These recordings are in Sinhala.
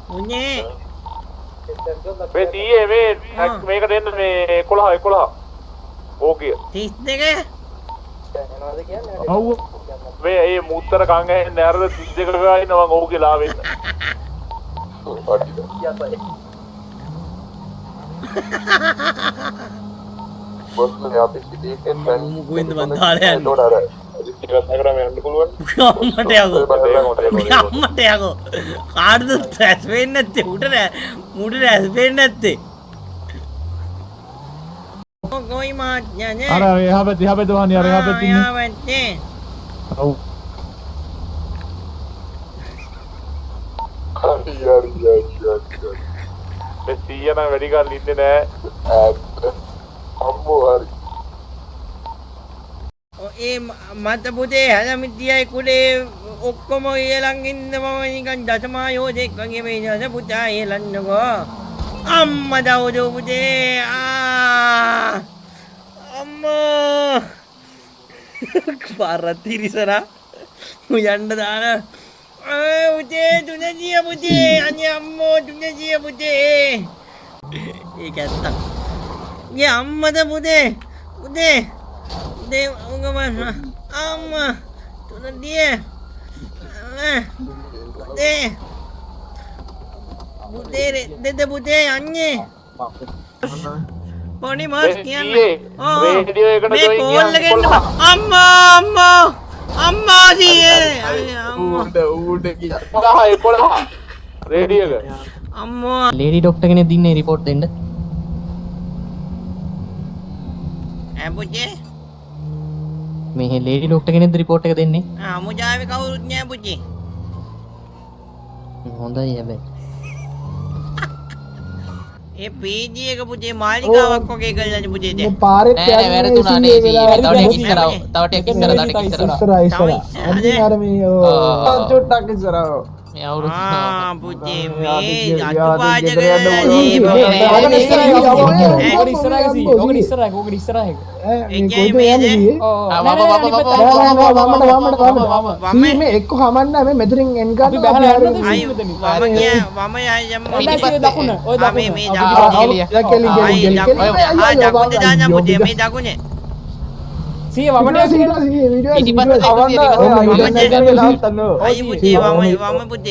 පුනේ මේ 100 මේකට එන්න මේ 11 ඕකිය 32 ඔව් මේ ඒ මුත්තර කංග ඇහෙන්නේ අරද 32 ගා ඉන්න මම ඕකිය ලා වෙන්න බොස්නේ අපි සිටියෙන් මුකුෙන්ද මන් දාලා යන්නේ නෝඩ අර ටිකක් නගරම යන්න පුළුවන් අම්මට යකෝ කාටද ඇස් වෙන්නේ නැත්තේ උඩට ඇස් වෙන්නේ නැත්තේ කොයි මාඥානේ අර එහා පැත්තේ වහන්නේ අර එහා පැත්තේ ඉන්නේ පැත්තේ ඔව් මේ 100 නම් වැඩි ගන්න ඉන්නේ නෑ අම්මෝ හරි ඒ මත පුතේ හැලමිටියයි කුඩේ ඔක්කොම ඊළඟ ඉන්න මම නිකන් දශමායෝධෙක් වගේ මේ නේද පුතා ඊළන්නකෝ අම්මා දවදෝ පුතේ අම්මා පාරතිරිසරා උයන්න දාන පුතේ තුනසිය පුතේ අනේ අම්මෝ තුනසිය පුතේ ඒක ඇත්තක් ගේ අම්මද පුතේ උගම අම්මා තුනදිය පුතේ පුතේ අන්නේ පොඩි මාස් කියන්නේ රේඩියෝ එකට මේ join කෝල් එකෙන් අම්මා සීයේ ඌට කිය 11 රේඩියෝ එක අම්මා ලේඩි ඩොක්ටර් කෙනෙක් දින්නේ රිපෝට් දෙන්න. පුතේ මේ ලේඩි ඩොක්ටර් කෙනෙක්ද රිපෝට් එක දෙන්නේ? අමුජාවේ කවුරුත් නෑ පුතේ හොඳයි හැබැයි. ඒ පීජී එක පුතේ මාලිකාවක් වගේ කරලානේ පුතේ දැන් පාරෙත් නෑ නෑ වැරදුනා නේ සී. තව ටිකක් ඉස්සරහ අන්තිම අර මේ චුට්ටක් ඉස්සරහ මේ අවුරුදු පුතේ මේ අතුපාජක මේ එක්ක හමන්න මේ මෙතරින් එන් ගන්න සිය වමට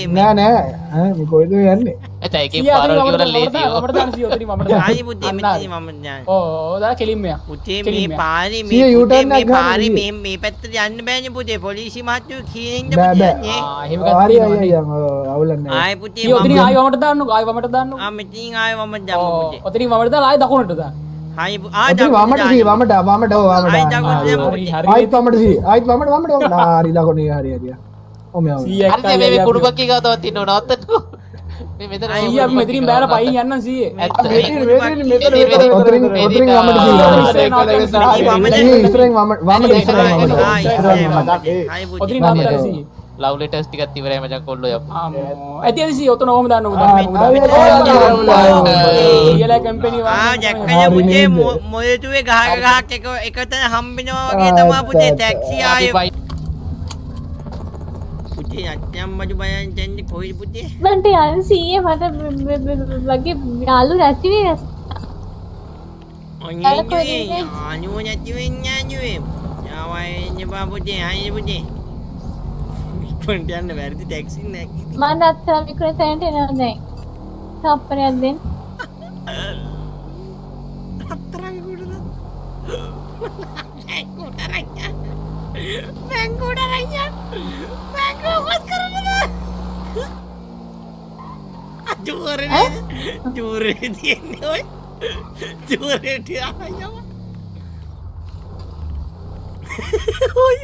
නෑ නෑ කොයිද යන්නේ එතන එකේ පාරවල් කියලා ලේදියෝ. පුතේ මේ පාරේ මේ පැත්තට යන්න බෑනේ පුතේ පොලිසි මහත්තයෝ කීනින්ද පුතේ යන්නේ හරි අවුලන්නේ ආයි පුතේ ඔතනින් ආයෙ වමට දාන්නකෝ ආයෙ වමට දාන්නකෝ මෙතින් ආයි වම දාමු පුතේ ඔතනින් වමට දාලා ආයෙ දකුණට දාන්න ආයි වමට වමට ආයිත් වමට හරි දකුණේ හරි ඔම හරි මේ කුඩුබක්කේ ගාව තවත් ඉන්නව නවත්තන්නකෝ. මේ මෙතන අයිය අපි මෙතනින් බෑලා පයින් යන්න සීයේ ඇත්ත. ඔතනින් වමට සීයේ ලව් ලෙටර්ස් ටිකක් ඉවරයි මචං කොල්ලෝ යප්පු. ඇති ඇති සීයේ ඔතන ඕම දාන්නකෝ ඊයලා කැම්පේනි ජැක්කජ පුතේ මොයතුවේ ගහක් එකතන හම්බෙනවා වගේ තමයි පුතේ ටැක්සි ආයේ පුතේ අච්චම් බඩු බයන් දෙන්නේ කොයිද පුතේ මන්ට යන්න සීයේ මට වගේ යාළු නැති වේ අනේ අනු නැති වෙන්නේ අනුවේ යාවයි ඉන්නේ පුතේ අයියේ පුතේ ඉක්මනට යන්න වැරදි ටැක්සි නෑ මම අත්තර විකුණ තැනට එනවා දැන් තප්පරයක් දෙන්න ජූරේ තියන්නේ ඔය ජූරේට ආයම ඔය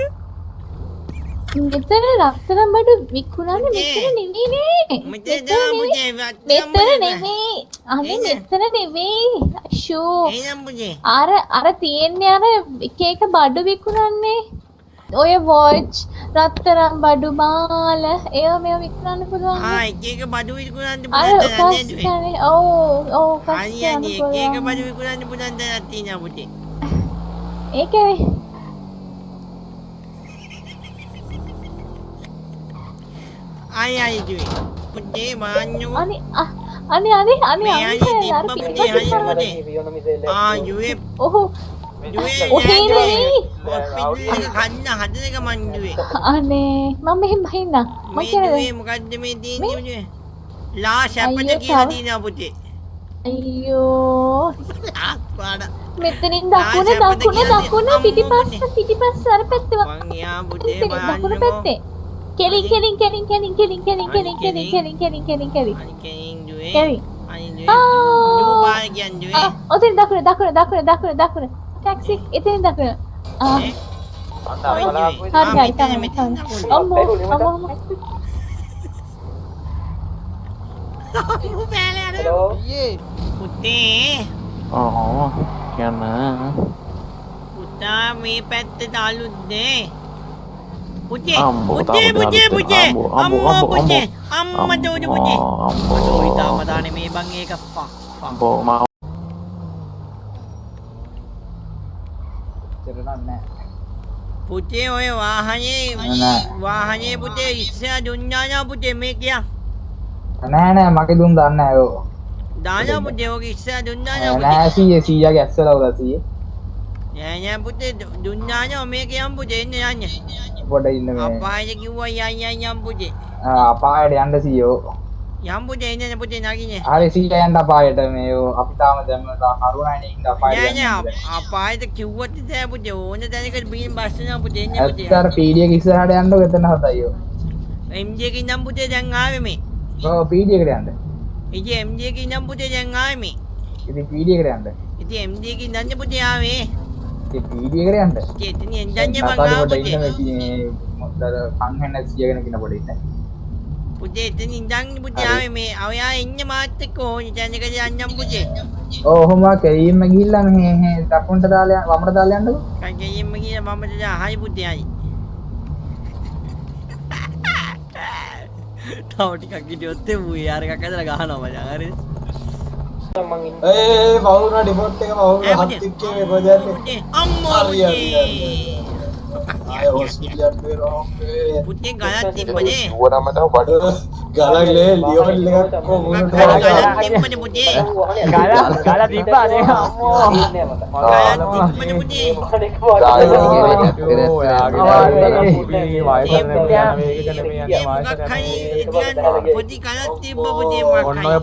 මෙතන රත්තරන් බඩු විකුණන්නේ මෙතන නෙමෙයි අනේ මෙතන නෙමෙයි ෂෝ අර තියෙන්නේ අර එක එක බඩු විකුණන්නේ ඔය වොච් රත්තරන් බඩු මාල ඒව මේව විකුණන්න පුළුවන් එක එක බඩු විකුණන්න පුළුවන් ඔව් අයියනේ එක එක බඩු විකුණන්න පුළුවන් දැනක් තියෙනවා පුතේ ඒකනේ ai ai duit පුතේ මාන්නු. අනේ අනේ මේ අනේ හරි අනේ අර තිබ්බ පුතේ පිටිපස්සේ හරි කරන- පුතේ. යුවේ ඔහු ඔහේ නෙවෙයි. පිටුලක කන්න හදන එක මං දුවේ. අනේ මම මෙහෙම බහින්න මම මේ කියන්නේ දුවේ මොකද්ද මේ තියෙන්නේ පුතේ? ලා ශප්පද අයියෝ, කියලා තව- තියෙනවා පුතේ. අයියෝ ආස්පාඩ. මෙතනින් දකුණ පිටිපස්ස අර පැත්තේ මං යා පුතේ දකුණ බලන්නකෝ. පැත්තේ කෙලින් අනිකෙන් දුවේ. කෙලින් අනින් දුවේ. දූ පාර කියන්නේ දුවේ. ඔතන දකුණ ටැක්සි එතනින් දකුණ හරි අම්මෝ පුතේ කියන්න පුතා මේ පැත්තට අලුත්නේ පුතේ අම්මෝ, පුතේ තාම පුතේ දාලා පුතේ අම්මෝ, අම්මෝ අම්මෝ, පුතේ අම්මා දෝද පුතේ අම්මෝ ඉතාම අම්බෝ දාන්නේ මේ බං ඒක පා අම්බෝ මා පුතේ ඔය වාහනේ පුතේ ඉස්සර දුන්නා නා පුතේ මේ කියා නෑ මගේ දුන් දන්නේ නෑ ඔය. දානවා පුතේ ඔක ඉස්සර දුන්නා නා පුතේ නෑ 100 ගැස්සලා උදා 100. නෑ පුතේ දුන්නා නා මේක යම් පුතේ එන්න යන්න පොඩ ඉන්න මේ. අපායට කිව්වා යම් පුතේ අපායට යන්න 100. යම් පුතේ එන්න පුතේ නගින්නේ හරි 100 යන්න අපායට මේ අපි තාම දැම්ම කරුණානේ ඉන්න අපායට යන්න. නෑ අපායට කිව්වත් තෑ පුතේ ඕන තැනකට බීන් බස් වෙනවා පුතේ එන්න පුතේ ඇත්තට පීඩිය ඉස්සරහට යන්නකො එතන හදයි ඔය. MJ කින් නම් පුතේ දැන් ආවේ මේ ඔව් පීඩියකට යන්න. ඉතින් MJ කින් නම් පුතේ දැන් ආවේ මේ ඉතින් පීඩියකට යන්න. ඉතින් MJ කින් නම් පුතේ ආවේ ඉතින් පීඩියකට යන්න. ඉතින් එන්ජන් මං ආවා පුතේ මොකද කන් හෙන්න 100 ගෙන කින පොඩ ඉන්න. පුතේ එතන ඉඳන් පුතේ ආවේ මේ අවයා ඉන්න මාත් එක්ක ඕනි තැනකට යන්නම් පුතේ ඔහොම කෙරීම ගිහිල්ලා මේ දකුණට දාලා වමට දාලා යන්නකො. කංගෙයින්ම කියලා මම හයි පුතේ හයි තව ටිකක් හිටියොත් එමු යාර එකක් ඇදලා ගහනවා මචං හරිද පවුරුනා ඩිපෝට් එක පවුරුනා හත් ඉක්කේ මේ කොහෙද යන්නේ? අම්මෝ පුතේ ආය හොස්පිටල් බේරෝ පුතේ ගලක් තිබ්බනේ නුවරම තව බඩ ගලක් ලේ ලියෝල් එකක් කොහොමද ගලක් තිබ්බනේ පුතේ ගල තිබ්බා නේ අම්මෝ ගලක් තිබ්බනේ පුතේ පොඩි ගලක් තිබ්බ පුතේ මොකක් හරි